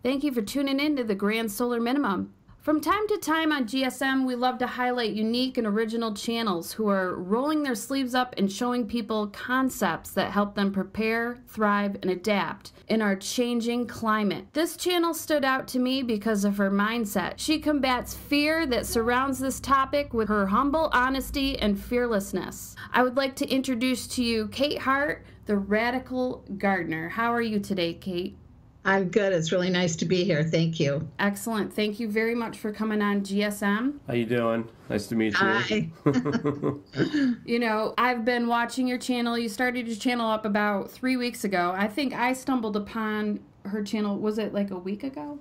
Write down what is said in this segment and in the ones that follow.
Thank you for tuning in to the Grand Solar Minimum. From time to time on GSM, we love to highlight unique and original channels who are rolling their sleeves up and showing people concepts that help them prepare, thrive, and adapt in our changing climate. This channel stood out to me because of her mindset. She combats fear that surrounds this topic with her humble honesty and fearlessness. I would like to introduce to you Kate Hart, the Radical Gardener. How are you today, Kate? I'm good. It's really nice to be here. Thank you. Excellent. Thank you very much for coming on GSM. How you doing? Nice to meet you. Hi. You know, I've been watching your channel. You started your channel up about 3 weeks ago. I think I stumbled upon her channel, was it like a week ago?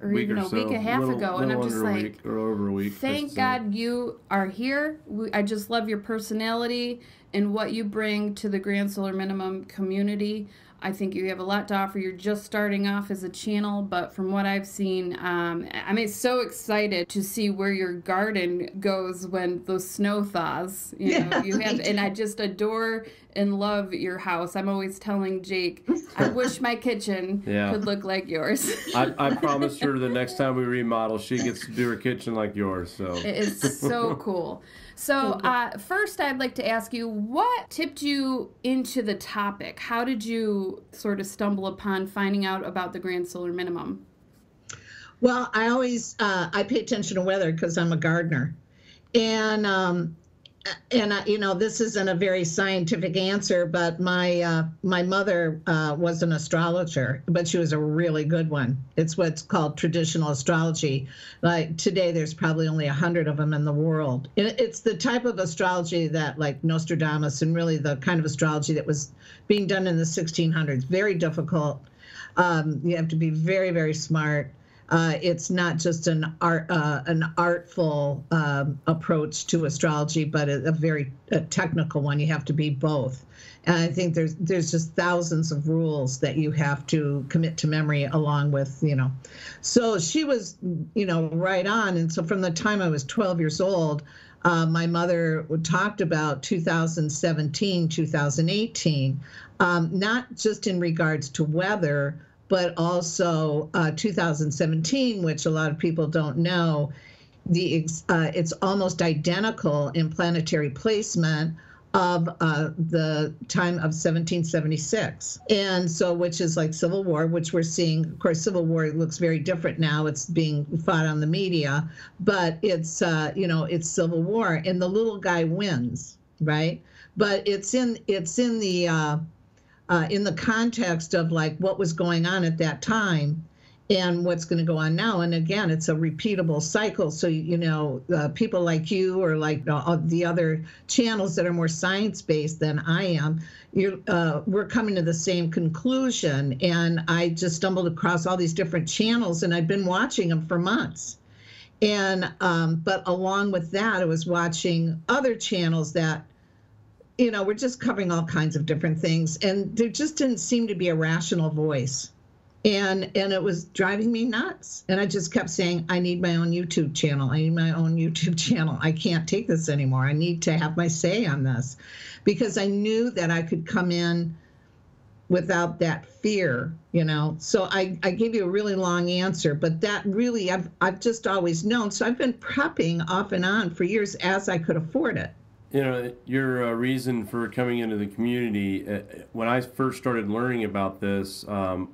Or even a week and a half ago. And I'm just like, or over a week. Thank God you are here. I just love your personality and what you bring to the Grand Solar Minimum community. I think you have a lot to offer. You're just starting off as a channel, but from what I've seen, I'm so excited to see where your garden goes when those snow thaws. You know, you have, and I just adore and love your house. I'm always telling Jake, I wish my kitchen could look like yours. I promised her the next time we remodel, she gets to do her kitchen like yours. So it is so cool. So first, I'd like to ask you, what tipped you into the topic? How did you sort of stumble upon finding out about the Grand Solar Minimum? Well, I always I pay attention to weather because I'm a gardener, and you know, this isn't a very scientific answer, but my mother was an astrologer, but she was a really good one. It's what's called traditional astrology. Like today, there's probably only 100 of them in the world. It's the type of astrology that, like Nostradamus, and really the kind of astrology that was being done in the 1600s. Very difficult. You have to be very, very smart. It's not just an artful approach to astrology, but a very technical one. You have to be both. And I think there's just thousands of rules that you have to commit to memory along with, you know. So she was, you know, right on. And so from the time I was 12 years old, my mother talked about 2017, 2018, not just in regards to weather, but also 2017, which a lot of people don't know, it's almost identical in planetary placement of the time of 1776. And so, which is like Civil War, which we're seeing. Of course, Civil War looks very different now. It's being fought on the media, but it's, you know, it's Civil War, and the little guy wins, right? But it's in the context of like what was going on at that time and what's going to go on now. And again, it's a repeatable cycle. So, you know, people like you or like the other channels that are more science-based than I am, we're coming to the same conclusion. And I just stumbled across all these different channels, and I'd been watching them for months. And but along with that, I was watching other channels that, you know, we're just covering all kinds of different things, and there just didn't seem to be a rational voice, and it was driving me nuts. And I just kept saying, I need my own YouTube channel. I need my own YouTube channel. I can't take this anymore. I need to have my say on this, because I knew that I could come in without that fear, you know. So I gave you a really long answer, but that really, I've just always known. So I've been prepping off and on for years as I could afford it. you know, your reason for coming into the community, when I first started learning about this, I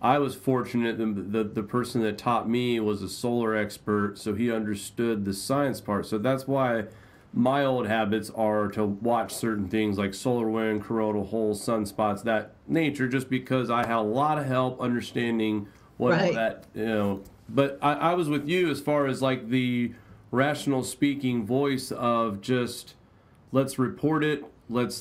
was fortunate. The person that taught me was a solar expert, so he understood the science part. So that's why my old habits are to watch certain things like solar wind, coronal holes, sunspots, that nature, just because I had a lot of help understanding what all that, you know. But I was with you as far as like the rational speaking voice of just let's report it, let's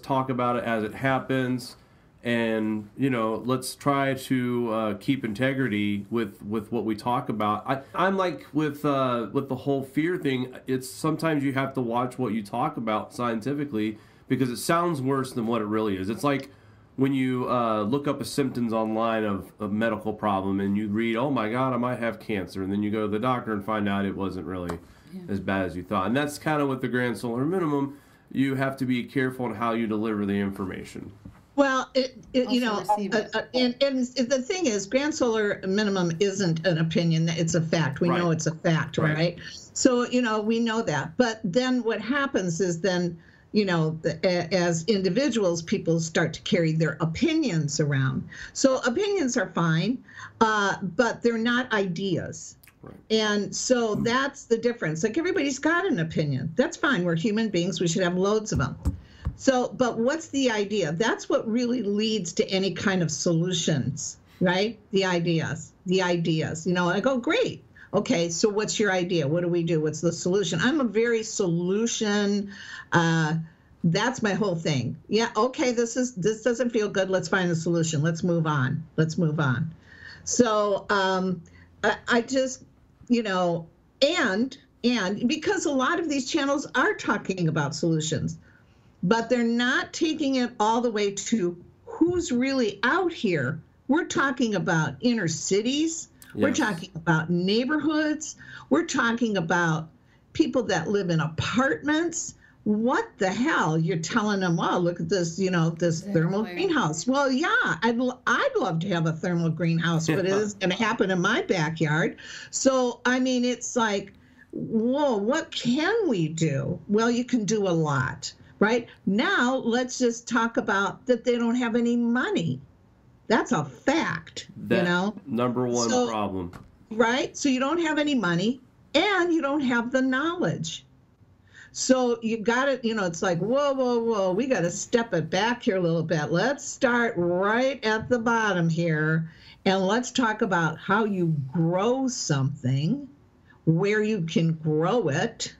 talk about it as it happens, and you know, let's try to keep integrity with what we talk about. I'm like with the whole fear thing. It's sometimes you have to watch what you talk about scientifically because it sounds worse than what it really is. It's like when you look up a symptoms online of a medical problem and you read, oh my God, I might have cancer, and then you go to the doctor and find out it wasn't really as bad as you thought. And that's kind of with the Grand Solar Minimum. You have to be careful on how you deliver the information. Well, you know, Also receive it. and the thing is, grand solar minimum isn't an opinion; it's a fact. We know Right. it's a fact, Right. right? So, you know, we know that. But then what happens is then, you know, as individuals, people start to carry their opinions around. So opinions are fine, but they're not ideas. Right. And so that's the difference. Like everybody's got an opinion. That's fine. We're human beings. We should have loads of them. So, but what's the idea? That's what really leads to any kind of solutions, right? The ideas. You know, I go, great. Okay, so what's your idea? What do we do? What's the solution? I'm a very solution. That's my whole thing. Yeah, okay, this doesn't feel good. Let's find a solution. Let's move on. So I just, you know, and because a lot of these channels are talking about solutions, but they're not taking it all the way to who's really out here. We're talking about inner cities. Yes. We're talking about neighborhoods. We're talking about people that live in apartments. What the hell? You're telling them, wow, look at this, you know, this thermal greenhouse. Well, yeah, I'd love to have a thermal greenhouse, but it isn't going to happen in my backyard. So, I mean, it's like, whoa, what can we do? Well, you can do a lot. Right now, let's just talk about that they don't have any money. That's a fact, you know. Number one problem. Right? So you don't have any money and you don't have the knowledge. So you got to, you know, it's like, whoa, we got to step it back here a little bit. Let's start right at the bottom here and let's talk about how you grow something, where you can grow it,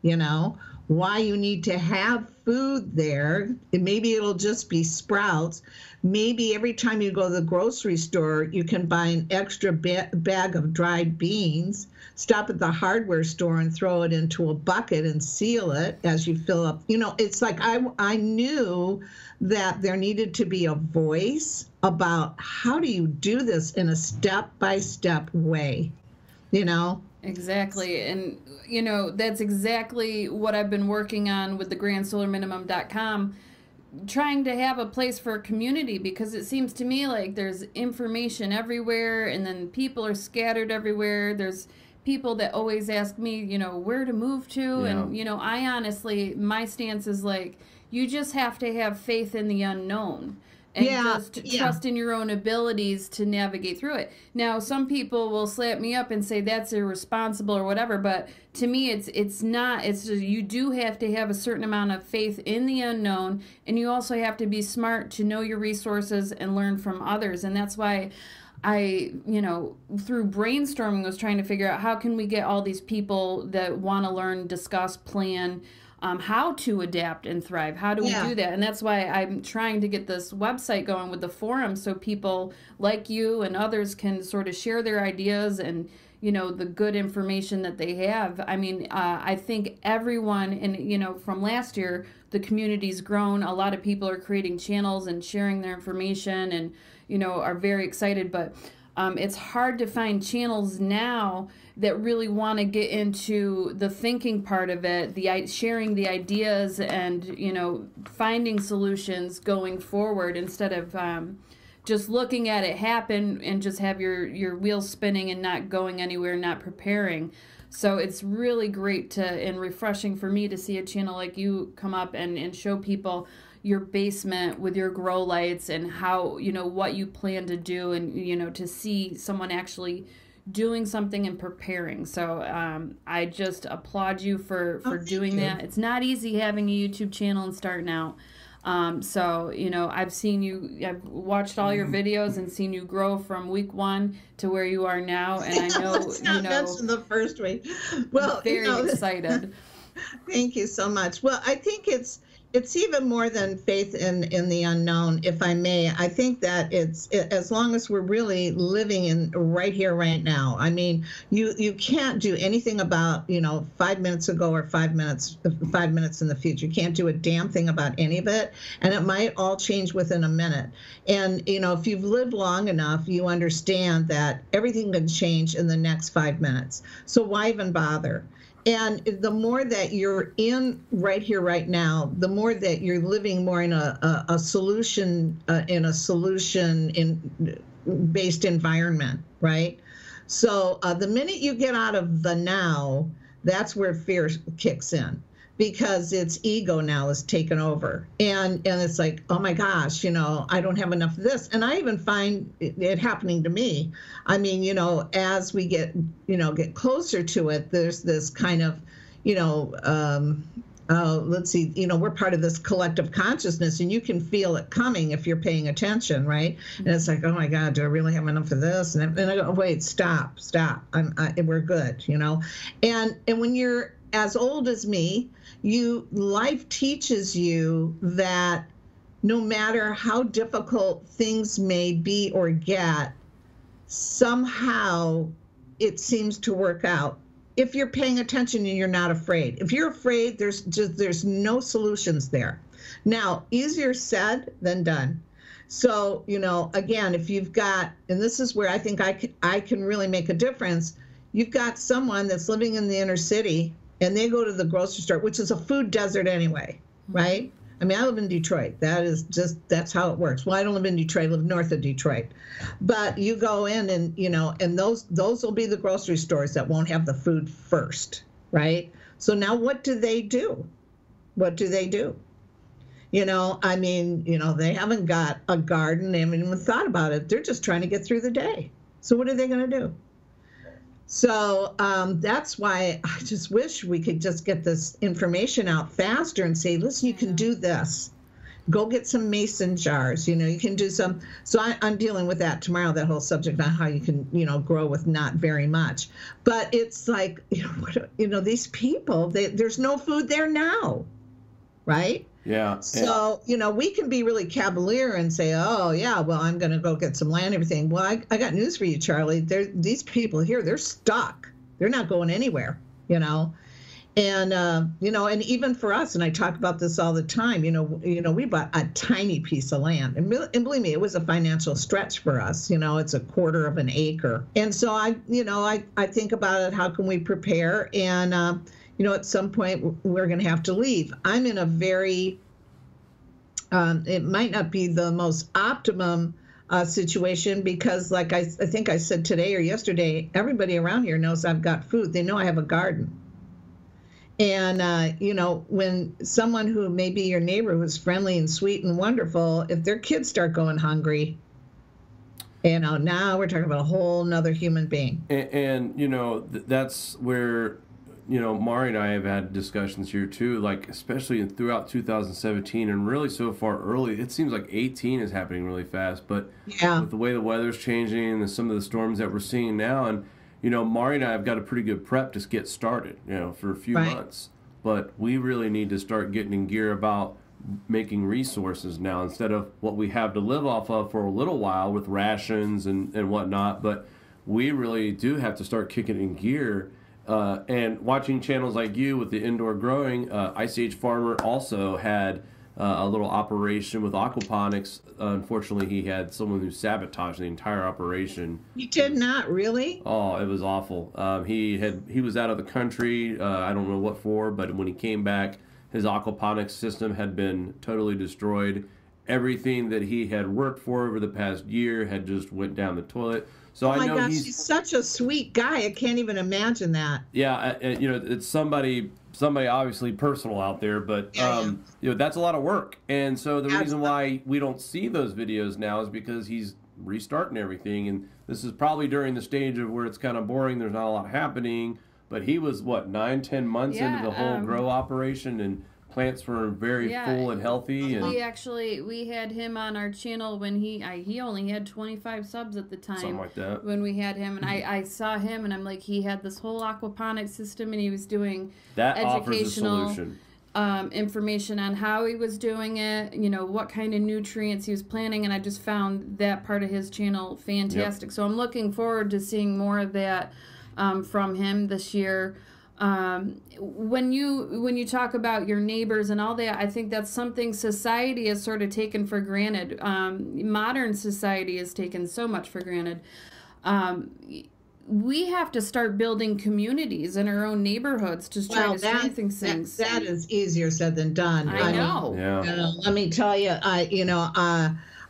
you know, why you need to have food there. Maybe it'll just be sprouts. Maybe every time you go to the grocery store, you can buy an extra bag of dried beans, stop at the hardware store and throw it into a bucket and seal it as you fill up. You know, it's like I knew that there needed to be a voice about how do you do this in a step-by-step way, you know? Exactly. And, you know, that's exactly what I've been working on with the grandsolarminimum.com, trying to have a place for a community, because it seems to me like there's information everywhere and then people are scattered everywhere. There's people that always ask me, you know, where to move to. Yeah. And, you know, I honestly, my stance is like, you just have to have faith in the unknown. And just trust in your own abilities to navigate through it. Now, some people will slap me up and say that's irresponsible or whatever, but to me, it's not. It's just, you do have to have a certain amount of faith in the unknown, and you also have to be smart to know your resources and learn from others. And that's why I, you know, through brainstorming was trying to figure out how can we get all these people that want to learn, discuss, plan, how to adapt and thrive. How do we do that? And that's why I'm trying to get this website going with the forum so people like you and others can sort of share their ideas and, you know, the good information that they have. I mean, I think everyone, and, you know, from last year, the community's grown. A lot of people are creating channels and sharing their information and, you know, are very excited. But it's hard to find channels now that really want to get into the thinking part of it, the sharing the ideas and, you know, finding solutions going forward instead of just looking at it happen and just have your wheels spinning and not going anywhere, not preparing. So it's really great to and refreshing for me to see a channel like you come up and show people your basement with your grow lights and how, you know, what you plan to do and, you know, to see someone actually doing something and preparing. So I just applaud you for doing that. It's not easy having a YouTube channel and starting out. So, you know, I've watched all your videos and seen you grow from week 1 to where you are now. And I know, Let's not mention the first week. Well, very excited. Thank you so much. Well, I think it's even more than faith in the unknown, if I may. I think that as long as we're really living in right here, right now. I mean, you can't do anything about, you know, 5 minutes ago or 5 minutes in the future. You can't do a damn thing about any of it, and it might all change within a minute. And, you know, if you've lived long enough, you understand that everything can change in the next 5 minutes. So why even bother? And the more that you're in right here, right now, the more that you're living more in a solution, based environment, right? So the minute you get out of the now, that's where fear kicks in, because its ego now is taken over, and it's like, oh my gosh, I don't have enough of this. And I even find it happening to me. I mean, as we get closer to it, there's this kind of, let's see, we're part of this collective consciousness, and you can feel it coming if you're paying attention, right? And it's like, oh my God, do I really have enough of this? And I go, wait, stop, we're good, And when you're as old as me, life teaches you that no matter how difficult things may be or get, somehow it seems to work out if you're paying attention and you're not afraid. If you're afraid, there's no solutions there. Now, easier said than done. So, again, if you've got, and this is where I think I can really make a difference, you've got someone that's living in the inner city, and they go to the grocery store, which is a food desert anyway, right? I mean, I live in Detroit. That's how it works. Well, I don't live in Detroit. I live north of Detroit. But you go in and, and those will be the grocery stores that won't have the food first, right? So now what do they do? What do they do? I mean, they haven't got a garden. They haven't even thought about it. They're just trying to get through the day. So what are they going to do? So that's why I just wish we could just get this information out faster and say, listen, you can do this. Go get some mason jars. You can do some. So I'm dealing with that tomorrow, that whole subject on how you can, grow with not very much. But it's like, these people, there's no food there now, right? Yeah. So, we can be really cavalier and say, oh, yeah, well, I'm going to go get some land and everything. Well, I got news for you, Charlie. These people here, they're stuck. They're not going anywhere, And, and even for us, and I talk about this all the time, we bought a tiny piece of land. And believe me, it was a financial stretch for us. It's a quarter of an acre. And so I think about it, how can we prepare? And, at some point we're going to have to leave. I'm in a very, it might not be the most optimum situation, because like I think I said today or yesterday, everybody around here knows I've got food. They know I have a garden. And, when someone who may be your neighbor, who's friendly and sweet and wonderful, if their kids start going hungry, now we're talking about a whole nother human being. And that's where, Mari and I have had discussions here too, like especially throughout 2017 and really so far early. It seems like 18 is happening really fast, but with the way the weather's changing and some of the storms that we're seeing now, and Mari and I have got a pretty good prep to get started, for a few months. But we really need to start getting in gear about making resources now, instead of what we have to live off of for a little while with rations and whatnot. But we really do have to start kicking in gear. And watching channels like you with the indoor growing, Ice Age Farmer also had a little operation with aquaponics. Unfortunately, he had someone who sabotaged the entire operation. He did not, really? Oh, it was awful. He was out of the country. I don't know what for, but when he came back, his aquaponics system had been totally destroyed. Everything that he had worked for over the past year had just went down the toilet. So I know he's such a sweet guy. I can't even imagine that. Yeah, it's somebody obviously personal out there, but that's a lot of work. And so the reason why we don't see those videos now is because he's restarting everything, and this is probably during the stage of where it's kind of boring. There's not a lot happening, but he was 9-10 months into the whole grow operation, and plants were very full and healthy. And we had him on our channel when he only had 25 subs at the time. Something like that. When we had him, and I saw him, and I'm like, he had this whole aquaponics system, and he was doing that educational offers a solution. Information on how he was doing it, what kind of nutrients he was planting, and I just found that part of his channel fantastic. So I'm looking forward to seeing more of that from him this year. When you talk about your neighbors and all that, I think that's something society has sort of taken for granted. Modern society has taken so much for granted. we have to start building communities in our own neighborhoods to try to strengthen things. That is easier said than done. I know. Let me tell you,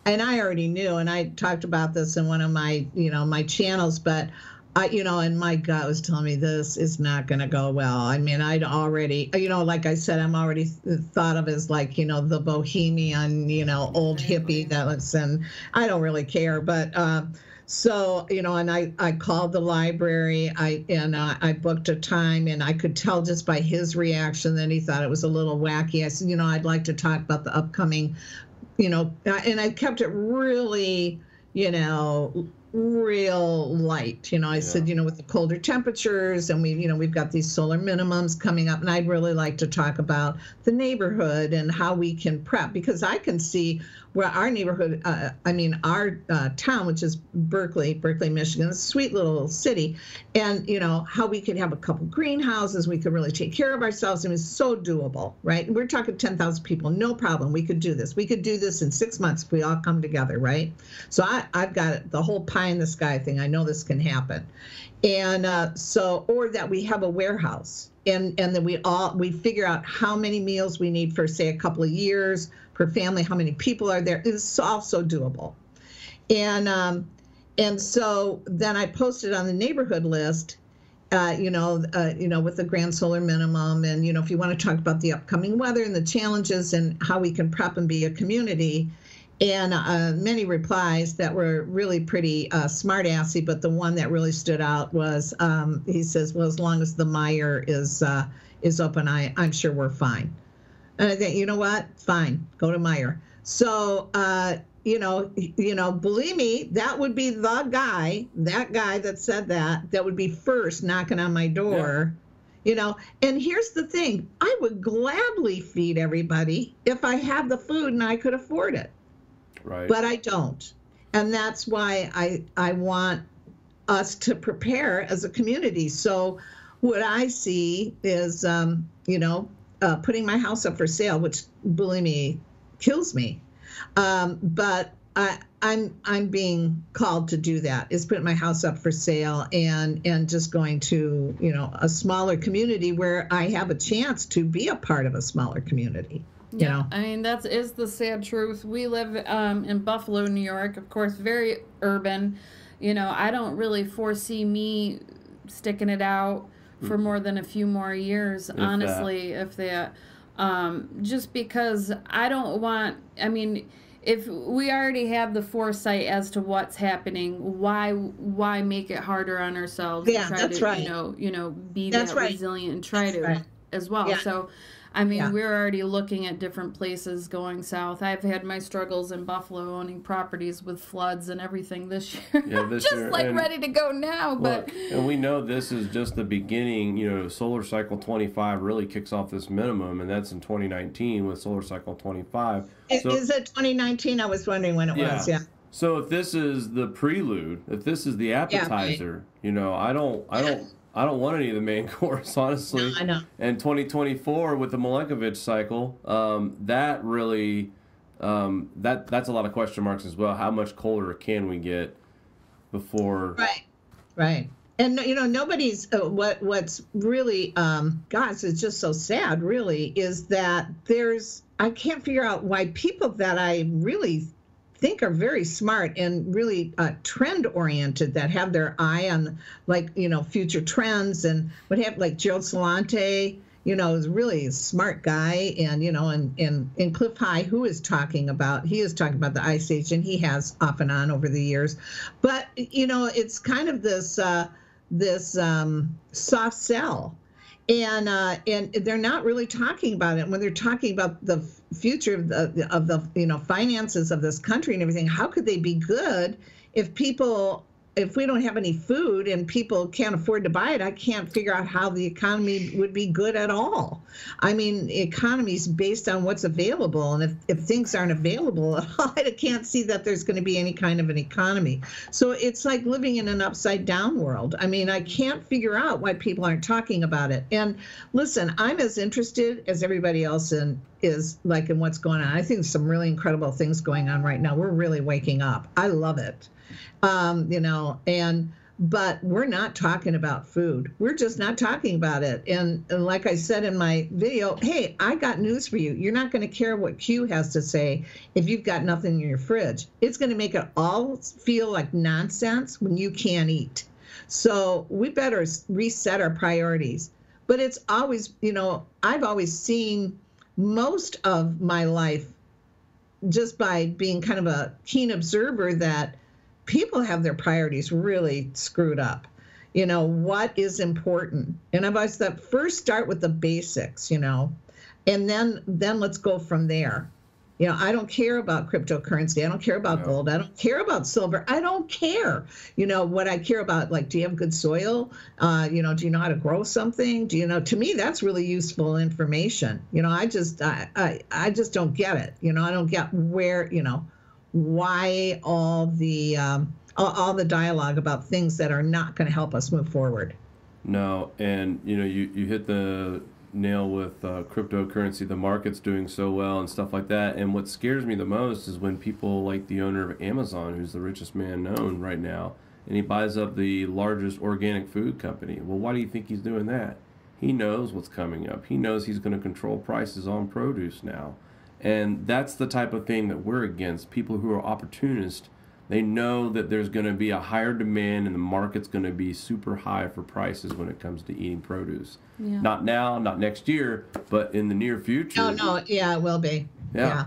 and I already knew, and I talked about this in one of my, my channels, but and my gut was telling me this is not going to go well. I mean, I'd already, like I said, I'm already thought of as like, the bohemian, old hippie that lives in, I don't really care, but, so, and I called the library, I booked a time, and I could tell just by his reaction that he thought it was a little wacky. I said, I'd like to talk about the upcoming, and I kept it really, real light. I said, with the colder temperatures, and we've got these solar minimums coming up, and I'd really like to talk about the neighborhood and how we can prep, because I can see where our neighborhood, our town, which is Berkeley, Michigan, a sweet little city, and how we could have a couple greenhouses, we could really take care of ourselves. It's so doable, right? We're talking 10,000 people, no problem. We could do this. We could do this in 6 months if we all come together, right? So I've got the whole pie in the sky thing. I know this can happen, and or that we have a warehouse, and then we figure out how many meals we need for, say, a couple of years per family, how many people are there. It's also doable. And so then I posted on the neighborhood list, with the grand solar minimum, and if you want to talk about the upcoming weather and the challenges and how we can prep and be a community. And many replies that were really pretty smart-assy, but the one that really stood out was, he says, well, as long as the Meijer is open, I'm sure we're fine. And I think, you know what? Fine, go to Meijer. So, believe me, that would be that guy that said that would be first knocking on my door. Yeah. And here's the thing, I would gladly feed everybody if I had the food and I could afford it. Right. But I don't. And that's why I want us to prepare as a community. So what I see is, putting my house up for sale, which, believe me, kills me. But I'm being called to do that, is putting my house up for sale and just going to, a smaller community where I have a chance to be a part of a smaller community. I mean, that is the sad truth. We live in Buffalo, New York, of course, very urban. I don't really foresee me sticking it out for more than a few more years, if that. Just because I don't want, if we already have the foresight as to what's happening, why make it harder on ourselves? Yeah, try that's to, right. Be that's that right. resilient and try that's to right. as well. Yeah. So, we're already looking at different places going south. I've had my struggles in Buffalo owning properties with floods and everything this year. Yeah, this just year. ready to go now. But and we know this is just the beginning. Solar cycle 25 really kicks off this minimum, and that's in 2019 with solar cycle 25. Is it 2019? I was wondering when it was. Yeah. So if this is the prelude, if this is the appetizer, I don't want any of the main course, honestly. No, I know. And 2024 with the Milankovitch cycle, that really, that's a lot of question marks as well. How much colder can we get before? Right. And nobody's what's really, gosh, it's just so sad. Really, is that I can't figure out why people that I really think are very smart and really trend oriented, that have their eye on future trends and what have, like Gerald Celente, is really a smart guy, and and Cliff High, he is talking about the ice age, and he has off and on over the years, but it's kind of this soft sell. And they're not really talking about it. When they're talking about the future of the finances of this country and everything, how could they be good if we don't have any food and people can't afford to buy it? I can't figure out how the economy would be good at all. The economy is based on what's available, and if things aren't available at all, I can't see that there's going to be any kind of an economy. So it's like living in an upside down world. I can't figure out why people aren't talking about it. And listen, I'm as interested as everybody else in what's going on. I think there's some really incredible things going on right now. We're really waking up. I love it. but we're not talking about food. We're just not talking about it. And like I said in my video, hey, I got news for you. You're not going to care what Q has to say if you've got nothing in your fridge. It's going to make it all feel like nonsense when you can't eat. So we better reset our priorities. But it's always, I've always seen most of my life just by being kind of a keen observer that people have their priorities really screwed up. What is important? And I've always thought, first start with the basics, and then let's go from there. I don't care about cryptocurrency. I don't care about gold. I don't care about silver. I don't care. What I care about, like, do you have good soil? Do you know how to grow something? To me, that's really useful information. I just don't get it. I don't get where, why all the dialogue about things that are not going to help us move forward. No, and you hit the nail with cryptocurrency. The market's doing so well and stuff like that. And what scares me the most is when people like the owner of Amazon, who's the richest man known right now, and he buys up the largest organic food company. Well, why do you think he's doing that? He knows what's coming up. He knows he's going to control prices on produce now. And that's the type of thing that we're against. People who are opportunists, they know that there's going to be a higher demand and the market's going to be super high for prices when it comes to eating produce. Yeah. Not now, not next year, but in the near future. No, yeah, it will be. Yeah.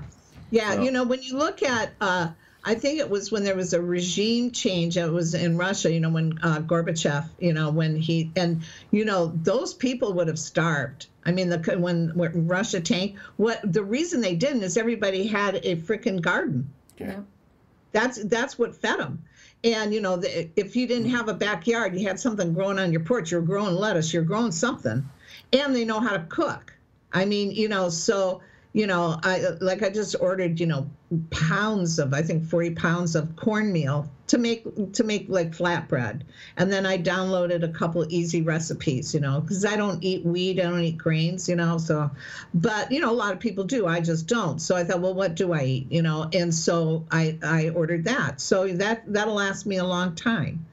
So, when you look at, I think it was when there was a regime change, it was in Russia, when Gorbachev, when he, and, those people would have starved. I mean, when Russia tanked, the reason they didn't is everybody had a freaking garden. Okay. Yeah. That's what fed them. And, if you didn't have a backyard, you had something growing on your porch, you're growing lettuce, you're growing something, and they know how to cook. I mean, so, I just ordered, pounds of, I think 40 pounds of cornmeal to make like flatbread. And then I downloaded a couple of easy recipes, because I don't eat wheat, I don't eat grains, so, but, a lot of people do, I just don't. So I thought, well, what do I eat, and so I ordered that. So that'll last me a long time.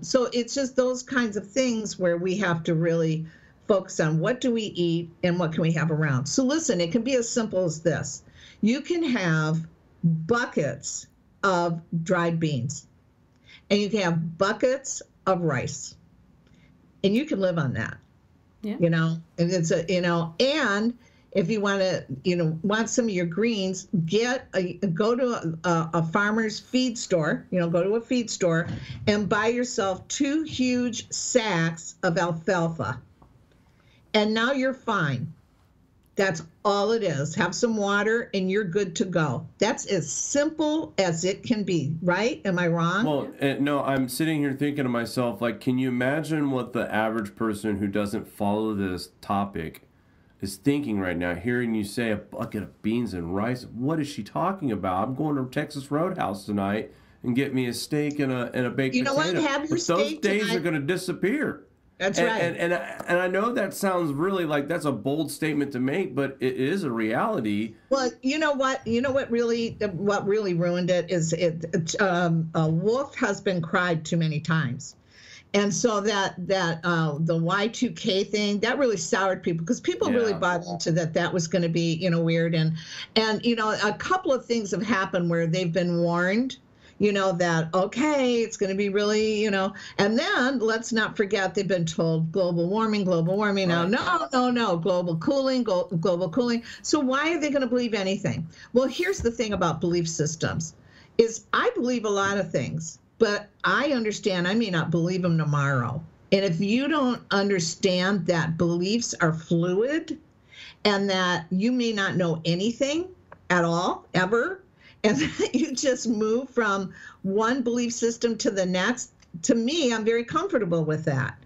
So it's just those kinds of things where we have to really focus on what do we eat and what can we have around. So listen, it can be as simple as this. You can have buckets of dried beans, and you can have buckets of rice, and you can live on that. Yeah. And it's and if you want to, want some of your greens, go to a farmer's feed store, go to a feed store and buy yourself 2 huge sacks of alfalfa. And now you're fine. That's all it is. Have some water and you're good to go. That's as simple as it can be, right? Am I wrong? Well, no, I'm sitting here thinking to myself, like, can you imagine what the average person who doesn't follow this topic is thinking right now, hearing you say a bucket of beans and rice? What is she talking about? I'm going to Texas Roadhouse tonight and get me a steak and a baked potato. You know what? Have your steak those days tonight. Are going to disappear. That's right. And I know that sounds really like that's a bold statement to make, but it is a reality. Well, you know what really ruined it is a wolf has been cried too many times. And so that the Y2K thing, that really soured people because people really bought into that was going to be, weird. And a couple of things have happened where they've been warned, that, okay, it's going to be really, and then let's not forget they've been told global warming now. No, global cooling. So why are they going to believe anything? Well, here's the thing about belief systems is I believe a lot of things, but I understand I may not believe them tomorrow. And if you don't understand that beliefs are fluid and that you may not know anything at all, ever, and you just move from one belief system to the next, to me, I'm very comfortable with that.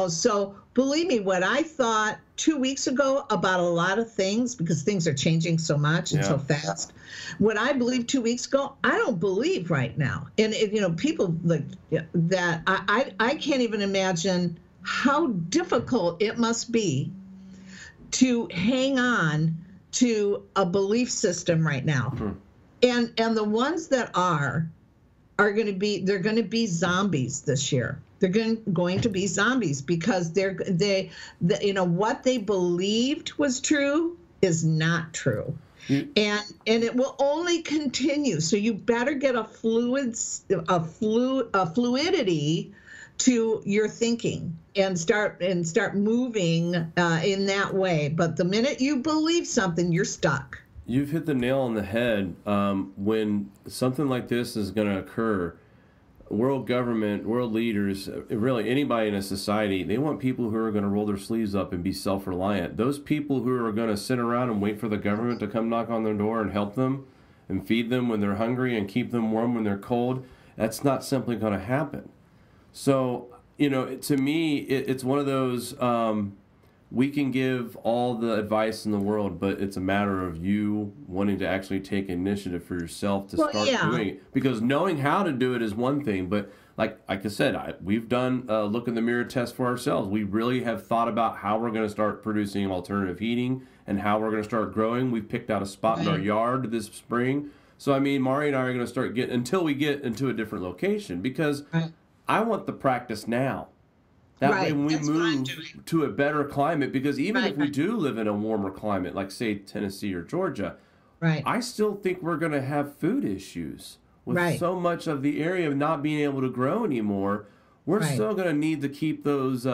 So believe me, what I thought 2 weeks ago about a lot of things, because things are changing so much and so fast, what I believed 2 weeks ago, I don't believe right now. And, people like that, I can't even imagine how difficult it must be to hang on to a belief system right now. And the ones that are, are going to be, they're going to be zombies this year. They're going to be zombies because what they believed was true is not true. And it will only continue. So you better get a fluidity to your thinking and start moving in that way. But the minute you believe something, you're stuck. You've hit the nail on the head. When something like this is going to occur, world government, world leaders, really anybody in a society, they want people who are going to roll their sleeves up and be self-reliant. Those people who are going to sit around and wait for the government to come knock on their door and help them and feed them when they're hungry and keep them warm when they're cold, that's not simply going to happen. So, to me, it's one of those, we can give all the advice in the world, but it's a matter of you wanting to actually take initiative for yourself to start doing it. Because knowing how to do it is one thing, but like I said, we've done a look in the mirror test for ourselves. We really have thought about how we're going to start producing alternative heating and how we're going to start growing. We've picked out a spot in our yard this spring. So, Mari and I are going to start until we get into a different location, because I want the practice now. That way when we move to a better climate, because even if we do live in a warmer climate, like say Tennessee or Georgia, I still think we're going to have food issues with so much of the area not being able to grow anymore. We're still going to need to keep those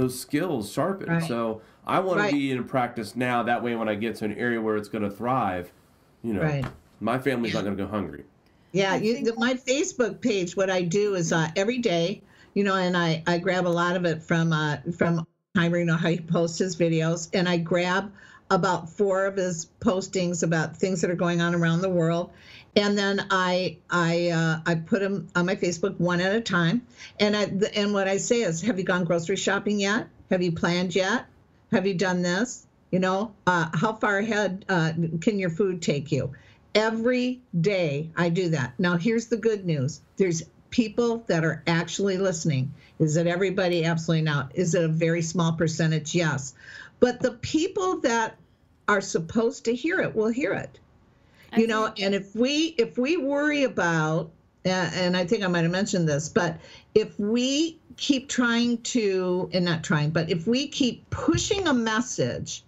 skills sharpened. So I want to be in practice now. That way when I get to an area where it's going to thrive, my family's not going to go hungry. Yeah, my Facebook page, what I do is every day, and I grab a lot of it from Heimer, how he posts his videos, and I grab about 4 of his postings about things that are going on around the world, and then I put them on my Facebook one at a time, and what I say is, have you gone grocery shopping yet? Have you planned yet? Have you done this? How far ahead can your food take you? Every day I do that. Now, here's the good news. There's people that are actually listening. Is it everybody? Absolutely not. Is it a very small percentage? Yes. But the people that are supposed to hear it will hear it. And if we worry about, and I think I might have mentioned this, but if we keep if we keep pushing a message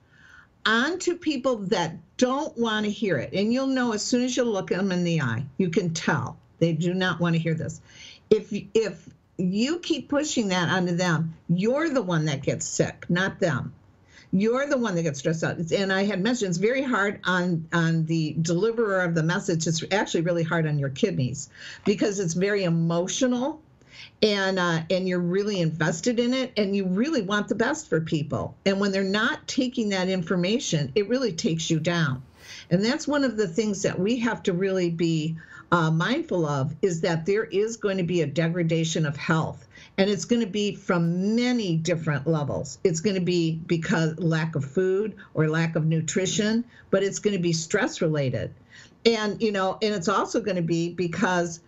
onto people that don't want to hear it, and you'll know as soon as you look at them in the eye, you can tell they do not want to hear this. If you keep pushing that onto them, you're the one that gets sick, not them. You're the one that gets stressed out. And I had mentioned it's very hard on the deliverer of the message. It's actually really hard on your kidneys because it's very emotional. And you're really invested in it, and you really want the best for people. And when they're not taking that information, it really takes you down. And that's one of the things that we have to really be mindful of, is that there is going to be a degradation of health. And it's going to be from many different levels. It's going to be because lack of food or lack of nutrition, but it's going to be stress related. And, and it's also going to be because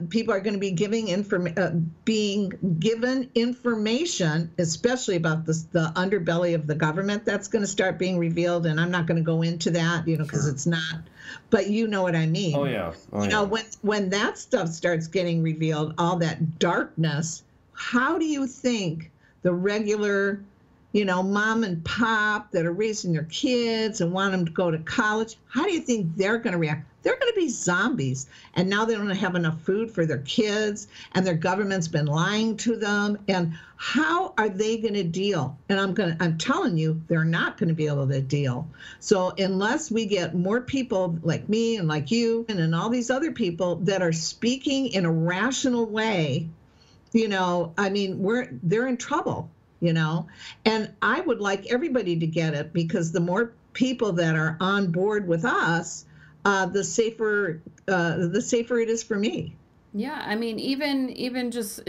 people are going to be being given information, especially about the underbelly of the government, that's going to start being revealed. And I'm not going to go into that, because it's not, but you know what I mean. Oh yeah. When that stuff starts getting revealed, all that darkness, how do you think the regular, mom and pop that are raising their kids and want them to go to college, how do you think they're going to react? They're going to be zombies. And now they don't have enough food for their kids, and their government's been lying to them. And how are they going to deal? And I'm telling you, they're not going to be able to deal. So unless we get more people like me and like you and all these other people that are speaking in a rational way, they're in trouble, And I would like everybody to get it, because the more people that are on board with us, the safer it is for me. Yeah, even just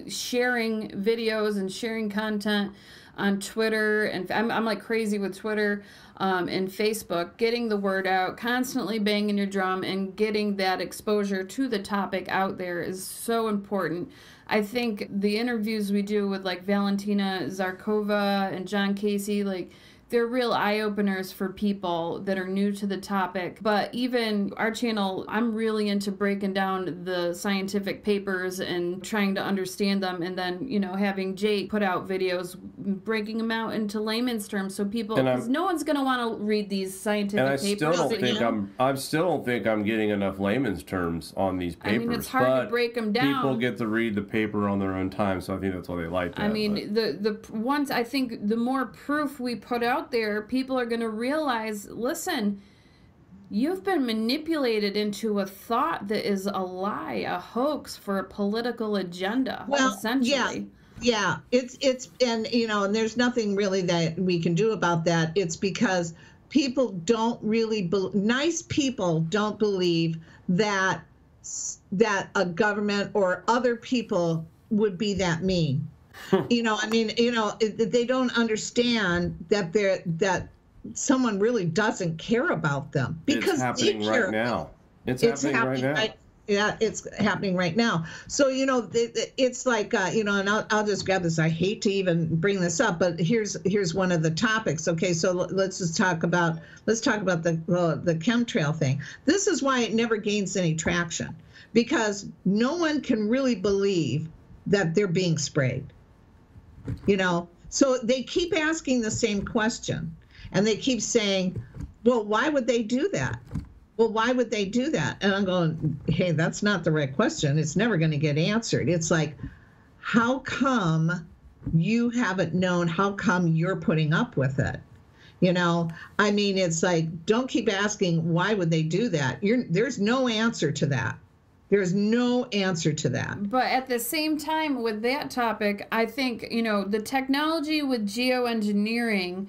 sharing videos and sharing content on Twitter, and I'm like crazy with Twitter and Facebook, getting the word out, constantly banging your drum and getting that exposure to the topic out there is so important. I think the interviews we do with like Valentina Zarkova and John Casey, like they're real eye-openers for people that are new to the topic. But even our channel, I'm really into breaking down the scientific papers and trying to understand them, and then, you know, having Jake put out videos breaking them out into layman's terms so people, because no one's going to want to read these scientific papers. I still don't think I'm getting enough layman's terms on these papers. I mean, it's hard to break them down. People get to read the paper on their own time, so I think that's why they like that. I mean, the once, I think the more proof we put out there, people are going to realize, listen, you've been manipulated into a thought that is a lie, a hoax for a political agenda, essentially. Yeah, it's and, you know, and there's nothing really that we can do about that. It's because people don't really nice people don't believe that a government or other people would be that mean. You know, I mean, you know, they don't understand that someone really doesn't care about them, because it's happening right now. It's happening right now. Yeah, it's happening right now. So, you know, it's like, you know, and I'll just grab this. I hate to even bring this up, but here's one of the topics. Okay, so let's talk about the chemtrail thing. This is why it never gains any traction, because no one can really believe that they're being sprayed. You know, so they keep asking the same question, and they keep saying, well, why would they do that? Well, why would they do that? And I'm going, hey, that's not the right question. It's never going to get answered. It's like, how come you haven't known? How come you're putting up with it? You know, I mean, it's like, don't keep asking, why would they do that? There's no answer to that. There's no answer to that. But at the same time, with that topic, I think, you know, the technology with geoengineering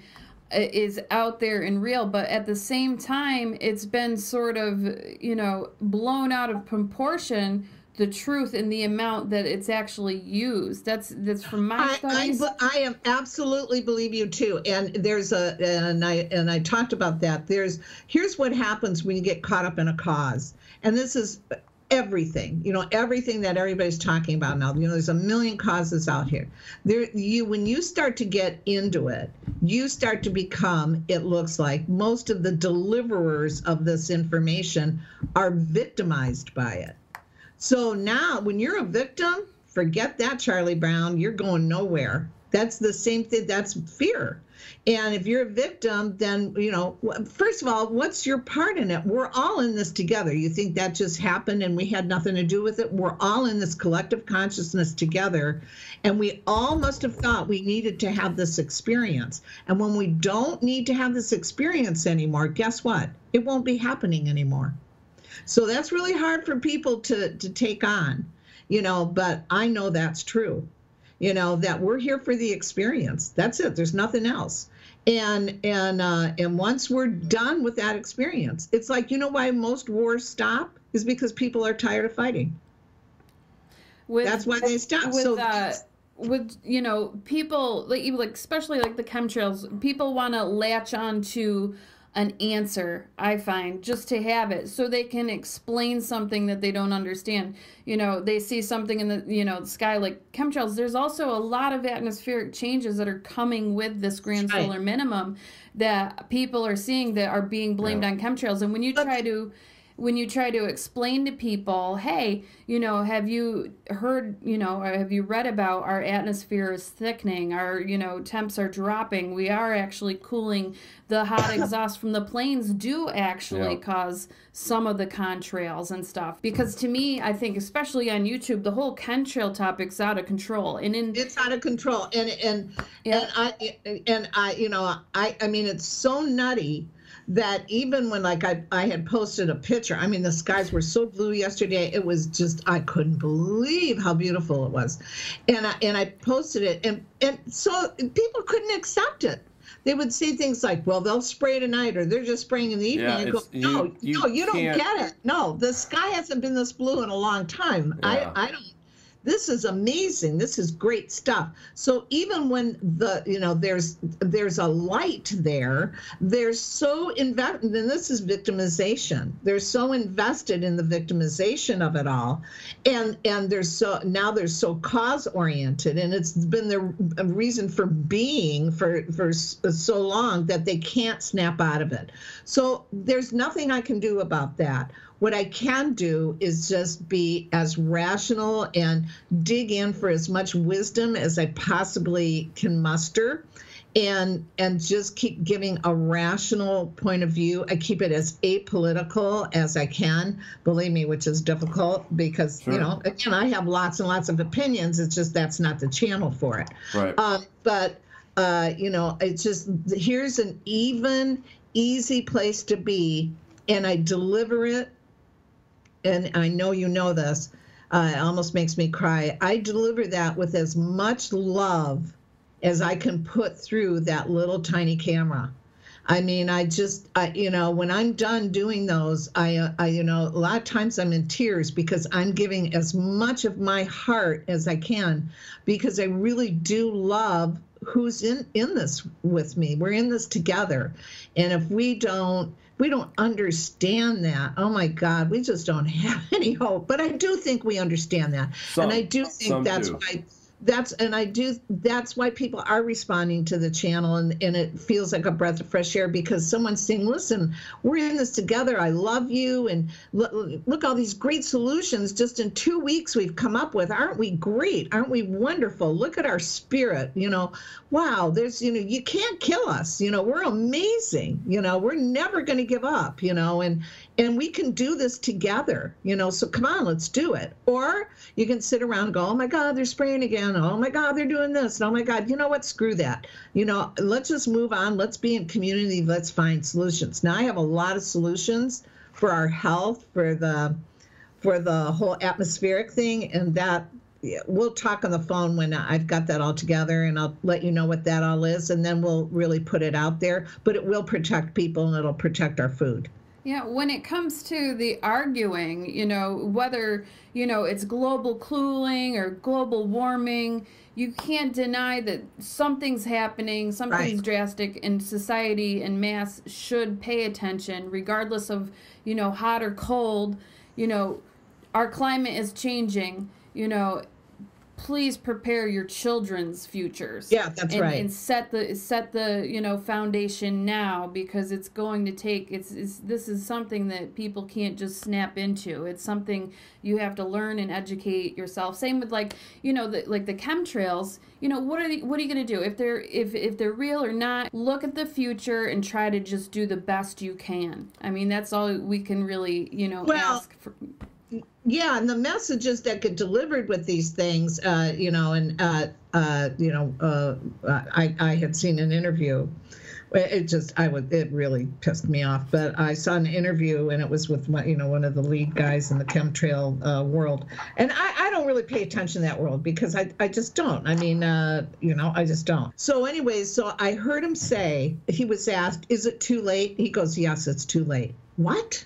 is out there and real, but at the same time, it's been sort of, you know, blown out of proportion, the truth in the amount that it's actually used. That's from my studies. I am absolutely believe you too. And there's and I talked about that. Here's what happens when you get caught up in a cause. And this is everything, you know, everything that everybody's talking about now. You know, there's a million causes out here. When you start to get into it, you start to become, it looks like, most of the deliverers of this information are victimized by it. So now when you're a victim, forget that, Charlie Brown, you're going nowhere. That's the same thing, that's fear. And if you're a victim, then, you know, first of all, what's your part in it? We're all in this together. You think that just happened and we had nothing to do with it? We're all in this collective consciousness together. And we all must have thought we needed to have this experience. And when we don't need to have this experience anymore, guess what? It won't be happening anymore. So that's really hard for people to take on, you know, but I know that's true. You know, that we're here for the experience. That's it. There's nothing else. And once we're done with that experience, it's like, you know why most wars stop? Is because people are tired of fighting. That's why they stop. With you know, people like especially like the chemtrails, people want to latch on to an answer, I find, just to have it so they can explain something that they don't understand. You know, they see something in the, you know, the sky like chemtrails. There's also a lot of atmospheric changes that are coming with this grand solar minimum that people are seeing that are being blamed on chemtrails. And when you try to explain to people, hey, you know, have you heard, you know, or have you read about our atmosphere is thickening, our, you know, temps are dropping, we are actually cooling, the hot exhaust from the planes do actually cause some of the contrails and stuff. Because to me, I think, especially on YouTube, the whole chemtrail topic's out of control. It's out of control. And I, you know, I mean, it's so nutty that even when, like, I had posted a picture, I mean, the skies were so blue yesterday, it was just, I couldn't believe how beautiful it was. And I posted it, and so people couldn't accept it. They would say things like, well, they'll spray tonight, or they're just spraying in the evening. I go, no, you don't get it. No, the sky hasn't been this blue in a long time. I don't. this is amazing. This is great stuff. So even when there's a light there, they're so invested, and this is victimization. They're so invested in the victimization of it all, and they're so cause oriented, and it's been their reason for being for so long that they can't snap out of it. So there's nothing I can do about that. What I can do is just be as rational and dig in for as much wisdom as I possibly can muster, and just keep giving a rational point of view. I keep it as apolitical as I can, believe me, which is difficult because, Sure. Again, I have lots and lots of opinions. It's just that's not the channel for it. Right. It's just, here's an easy place to be, and I deliver it. And I know you know this, it almost makes me cry. I deliver that with as much love as I can put through that little tiny camera. I mean, when I'm done doing those, a lot of times I'm in tears because I'm giving as much of my heart as I can, because I really do love who's in this with me. We're in this together. And if we don't understand that, oh my God, we just don't have any hope. But I do think we understand that. And I do think that's why people are responding to the channel, and it feels like a breath of fresh air because someone's saying, listen, we're in this together. I love you. And look all these great solutions just in 2 weeks we've come up with. Aren't we great? Aren't we wonderful? Look at our spirit. Wow, there's, you can't kill us. We're amazing. We're never going to give up, and we can do this together, so come on, let's do it. Or you can sit around and go, oh my God, they're spraying again. Oh my God, they're doing this. And oh my God, you know what? Screw that. Let's just move on. Let's be in community. Let's find solutions. Now I have a lot of solutions for our health, for the whole atmospheric thing. And that we'll talk on the phone when I've got that all together, and I'll let you know what that all is. And then we'll really put it out there, but it will protect people and it'll protect our food. Yeah, when it comes to the arguing, whether, it's global cooling or global warming, you can't deny that something's happening, something's Right. drastic, and society en masse should pay attention, regardless of, hot or cold. Our climate is changing, please prepare your children's futures. Yeah, that's right. And set the foundation now, because it's going to take this is something that people can't just snap into. It's something you have to learn and educate yourself. Same with the chemtrails. What are you going to do if they're real or not? Look at the future and try to just do the best you can. I mean, that's all we can really ask for. Yeah, and the messages that get delivered with these things, I had seen an interview. It really pissed me off. But I saw an interview, and it was with one of the lead guys in the chemtrail world. And I don't really pay attention to that world because I just don't. I mean, I just don't. So anyways, so I heard him say, he was asked, is it too late? He goes, yes, it's too late. What?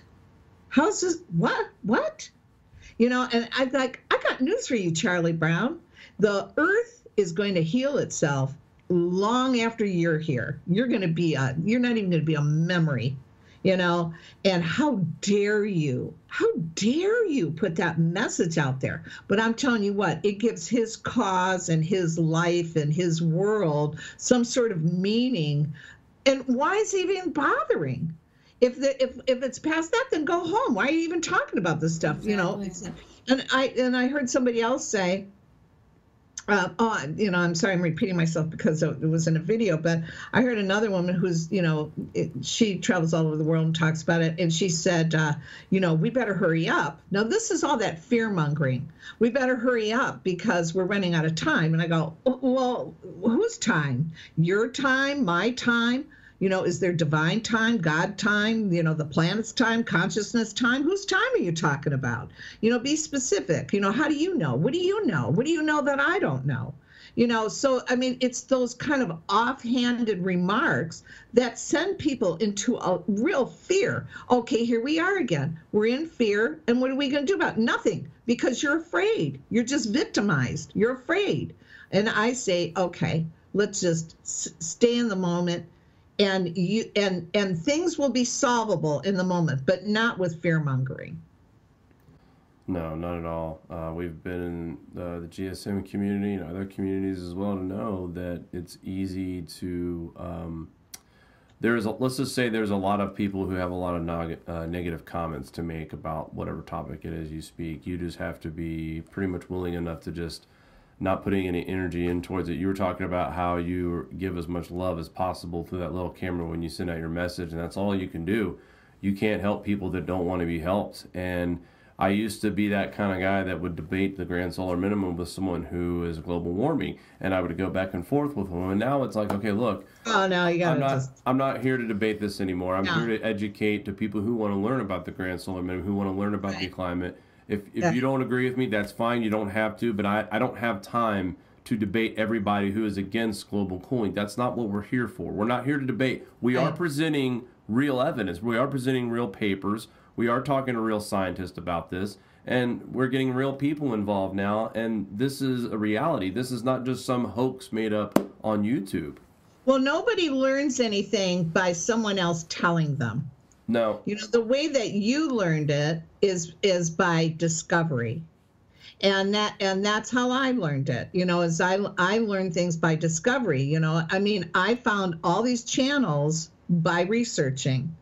How's this? What? And I'm like, I got news for you, Charlie Brown. The earth is going to heal itself long after you're here. You're not even going to be a memory, and how dare you put that message out there? But I'm telling you what, it gives his cause and his life and his world some sort of meaning. And why is he even bothering? If it's past that, then go home. Why are you even talking about this stuff? Exactly. And I heard somebody else say, I'm sorry, I'm repeating myself because it was in a video, but I heard another woman who's, she travels all over the world and talks about it, and she said, we better hurry up. Now, this is all that fear-mongering. We better hurry up because we're running out of time. And I go, well, whose time? Your time? My time? Is there divine time, God time, the planet's time, consciousness time? Whose time are you talking about? Be specific. How do you know? What do you know? What do you know that I don't know? So I mean, it's those kind of offhanded remarks that send people into a real fear. Okay, here we are again. We're in fear, and what are we going to do about it? Nothing, because you're afraid. You're just victimized. You're afraid. And I say, okay, let's just stay in the moment, and things will be solvable in the moment, but not with fear mongering. No, not at all. We've been in the GSM community and other communities as well to know that it's easy to. Let's just say there's a lot of people who have a lot of negative comments to make about whatever topic it is you speak. You just have to be pretty much willing enough to just not putting any energy in towards it. You were talking about how you give as much love as possible through that little camera when you send out your message, and that's all you can do. You can't help people that don't want to be helped. And I used to be that kind of guy that would debate the grand solar minimum with someone who is global warming, and I would go back and forth with them. And now it's like, okay, look, oh no, you gotta I'm not here to debate this anymore. I'm here to educate the people who want to learn about the grand solar minimum, who want to learn about the climate. If you don't agree with me, that's fine. You don't have to, but I don't have time to debate everybody who is against global cooling. That's not what we're here for. We're not here to debate. We are presenting real evidence. We are presenting real papers. We are talking to real scientists about this, and we're getting real people involved now, and this is a reality. This is not just some hoax made up on YouTube. Well, nobody learns anything by someone else telling them. No. The way that you learned it is by discovery. And that's how I learned it. As I learned things by discovery. I mean, I found all these channels by researching.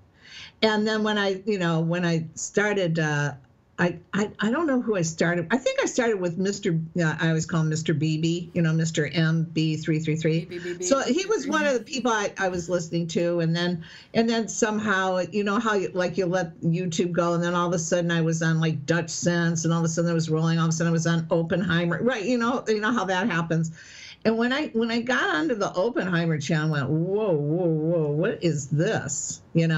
And then when I started, I don't know who I started. I think I started with Mr. I always call him Mr. BB, Mr. MB333. So he was one of the people I was listening to, and then somehow, how you let YouTube go, and then all of a sudden I was on like Dutch Sense, and all of a sudden I was rolling. All of a sudden I was on Oppenheimer, right? You know how that happens. And when I got onto the Oppenheimer channel, I went, whoa, what is this? And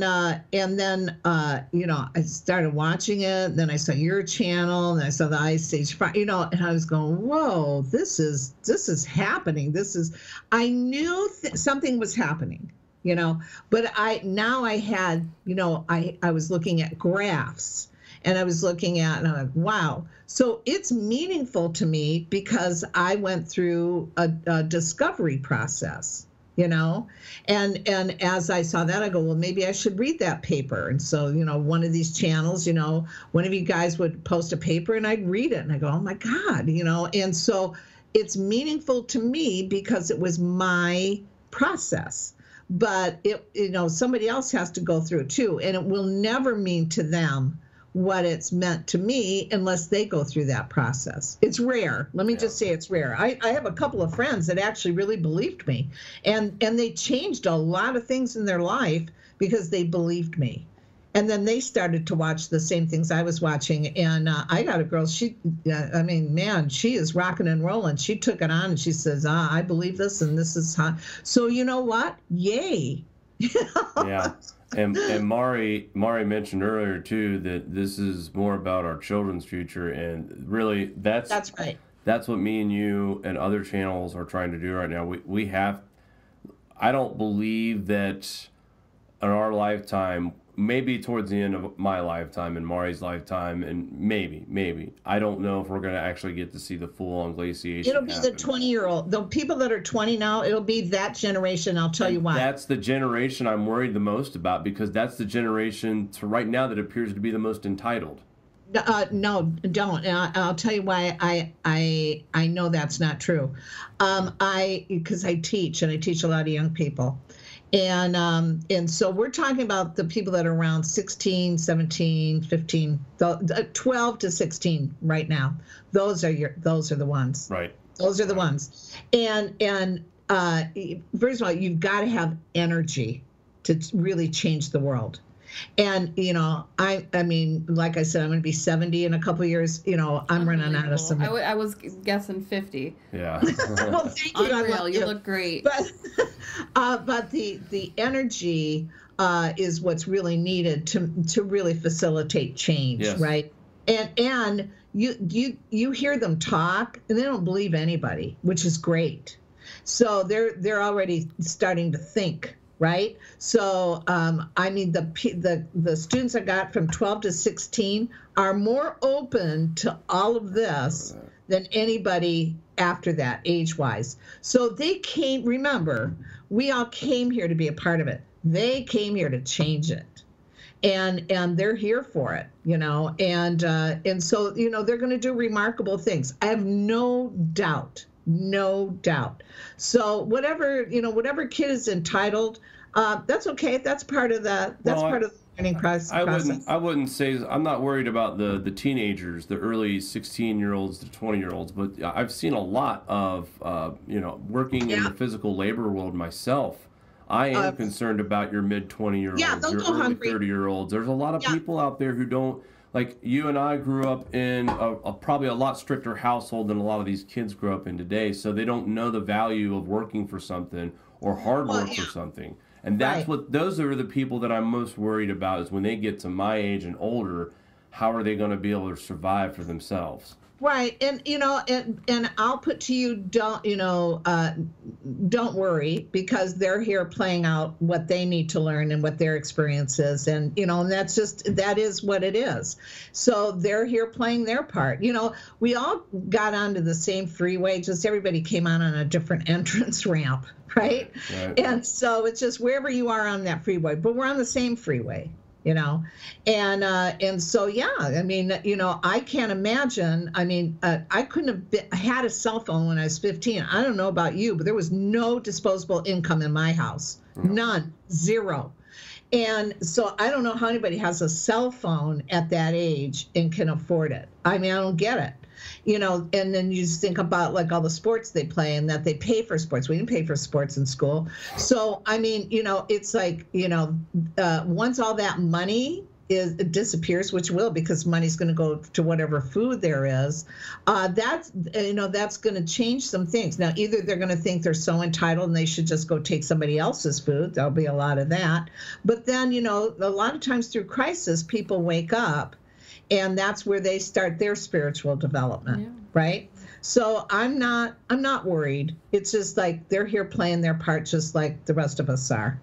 then I started watching it. Then I saw your channel, and I saw the Ice Age Fire, and I was going, whoa, this is happening. I knew something was happening, but I had, I was looking at graphs. And I was looking at, and I'm like, wow. So it's meaningful to me because I went through a discovery process, And as I saw that, I go, well, maybe I should read that paper. And so, one of these channels, one of you guys would post a paper, and I'd read it, and I go, oh my God, And so it's meaningful to me because it was my process. But somebody else has to go through it too, and it will never mean to them what it's meant to me unless they go through that process. It's rare. Let me just say it's rare. I have a couple of friends that actually really believed me, and they changed a lot of things in their life because they believed me. And then they started to watch the same things I was watching. And I got a girl, she is rocking and rolling. She took it on, and she says, I believe this, and this is how. So you know what? Yay. Yeah. And Mari mentioned earlier too that this is more about our children's future, and really that's right. That's what me and you and other channels are trying to do right now. We have. I don't believe that in our lifetime, maybe towards the end of my lifetime and Mari's lifetime, and maybe I don't know if we're going to actually get to see the full-on glaciation. It'll be the 20-year-old. The people that are 20 now, it'll be that generation. I'll tell you why. That's the generation I'm worried the most about, because that's the generation to right now that appears to be the most entitled. No, don't. And I'll tell you why I know that's not true. Because I teach, and I teach a lot of young people. And so we're talking about the people that are around 16, 17, 15, 12 to 16 right now. Those are the ones. Right. Those are the ones. And first of all, you've got to have energy to really change the world. And, I mean, like I said, I'm going to be 70 in a couple of years. I'm running out of some. I was guessing 50. Yeah. Well, thank you. Unreal. You look great. But the energy is what's really needed to really facilitate change, yes. Right? And you hear them talk and they don't believe anybody, which is great. So they're already starting to think, right? So I mean, the students I got from 12 to 16 are more open to all of this than anybody after that, age-wise. So they came, remember, we all came here to be a part of it. They came here to change it. And they're here for it, you know, and so, you know, they're going to do remarkable things. I have no doubt. So whatever kid is entitled, that's okay. That's part of the learning process. I wouldn't say, I'm not worried about the teenagers, the early 16-year-olds to 20-year-olds, but I've seen a lot of, you know, working in the physical labor world myself. I am concerned about your mid-20-year-olds, your early 30-year-olds. There's a lot of people out there who don't, like you and I grew up in probably a lot stricter household than a lot of these kids grew up in today, so they don't know the value of working for something or hard work for something. And that's those are the people that I'm most worried about, is when they get to my age and older, how are they going to be able to survive for themselves? Right. And, you know, and I'll put to you, don't worry, because they're here playing out what they need to learn and what their experience is. And, you know, and that is what it is. So they're here playing their part. You know, we all got onto the same freeway, just everybody came on a different entrance ramp. Right. And so it's just wherever you are on that freeway, but we're on the same freeway. You know, and so, yeah, I mean, you know, I can't imagine. I mean, I couldn't have had a cell phone when I was 15. I don't know about you, but there was no disposable income in my house. None. Zero. And so I don't know how anybody has a cell phone at that age and can afford it. I mean, I don't get it. You know, and then you just think about like all the sports they play and that they pay for sports. We didn't pay for sports in school. So, I mean, you know, it's like, you know, once all that money disappears, which will, because money's going to go to whatever food there is, that's going to change some things. Now, either they're going to think they're so entitled and they should just go take somebody else's food. There'll be a lot of that. But then, you know, a lot of times through crisis, people wake up. And that's where they start their spiritual development, right? So I'm not worried. It's just like they're here playing their part just like the rest of us are.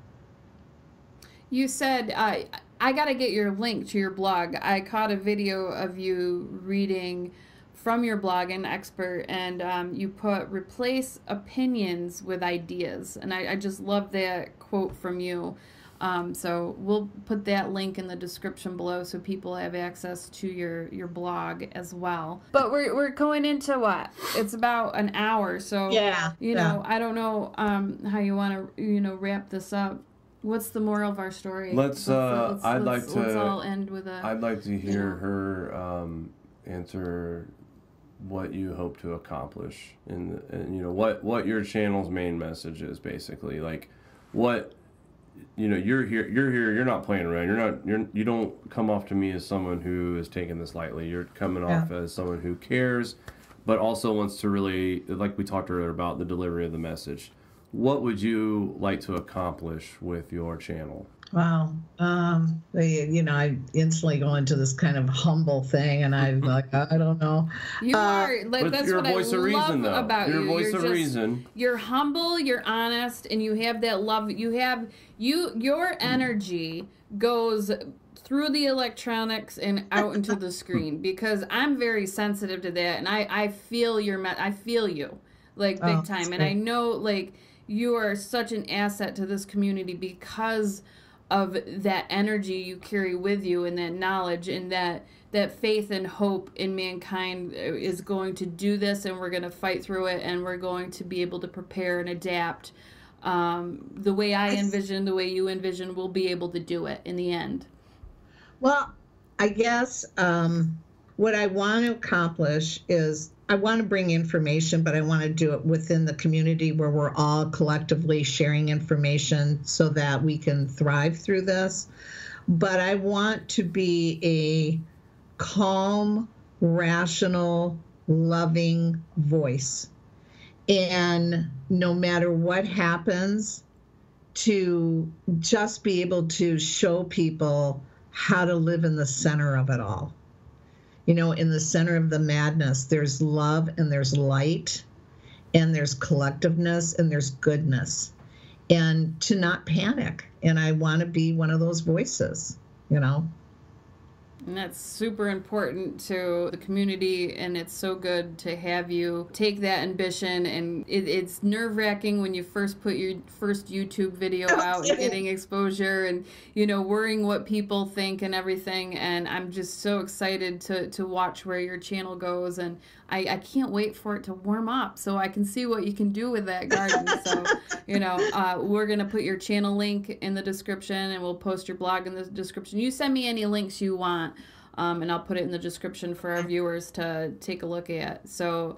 You said, I got to get your link to your blog. I caught a video of you reading from your blog, an expert, and you put, replace opinions with ideas. And I just love that quote from you. So we'll put that link in the description below so people have access to your blog as well. But we're going into what? It's about an hour, so you know, I don't know how you want to, you know, wrap this up. What's the moral of our story? Let's all end with a. I'd like to hear her answer what you hope to accomplish and you know what your channel's main message is, basically, like what. You know, you're here, you're not playing around. You don't come off to me as someone who is taking this lightly. You're coming off as someone who cares, but also wants to really, like we talked earlier about the delivery of the message. What would you like to accomplish with your channel? Wow. You know, I instantly go into this kind of humble thing, and I'm like, I don't know. You are. Like, that's what I love about you. Your voice of reason. You're humble, you're honest, and you have that love. Your energy goes through the electronics and out into the screen, because I'm very sensitive to that, and I feel I feel you, like, big time. And I know, like, you are such an asset to this community because of that energy you carry with you, and that knowledge, and that faith and hope in mankind is going to do this, and we're going to fight through it, and we're going to be able to prepare and adapt the way I envision, the way you envision, we'll be able to do it in the end. Well, I guess what I want to accomplish is I want to bring information, but I want to do it within the community where we're all collectively sharing information so that we can thrive through this. But I want to be a calm, rational, loving voice. And no matter what happens, to just be able to show people how to live in the center of it all. You know, in the center of the madness, there's love and there's light and there's collectiveness and there's goodness. And to not panic. And I want to be one of those voices, you know. And that's super important to the community, and it's so good to have you take that ambition. And it's nerve-wracking when you first put your first YouTube video out and getting exposure and, you know, worrying what people think and everything. And I'm just so excited to watch where your channel goes. And I can't wait for it to warm up so I can see what you can do with that garden. So, you know, we're going to put your channel link in the description, and we'll post your blog in the description. You send me any links you want, and I'll put it in the description for our viewers to take a look at. So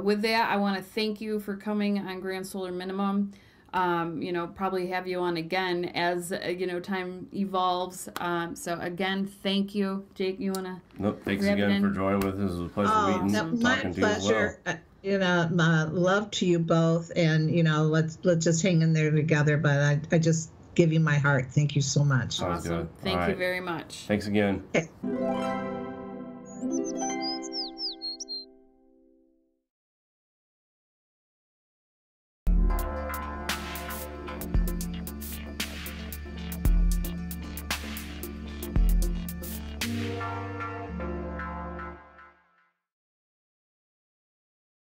with that, I want to thank you for coming on Grand Solar Minimum. You know, probably have you on again as, you know, time evolves. So again, thank you. Jake, you want to? Nope, thanks again for joining with us. It was a pleasure meeting and talking to you as well. You know, love to you both, and, you know, let's just hang in there together. But I just give you my heart. Thank you so much. Awesome. Thank you very much. Thanks again. Okay.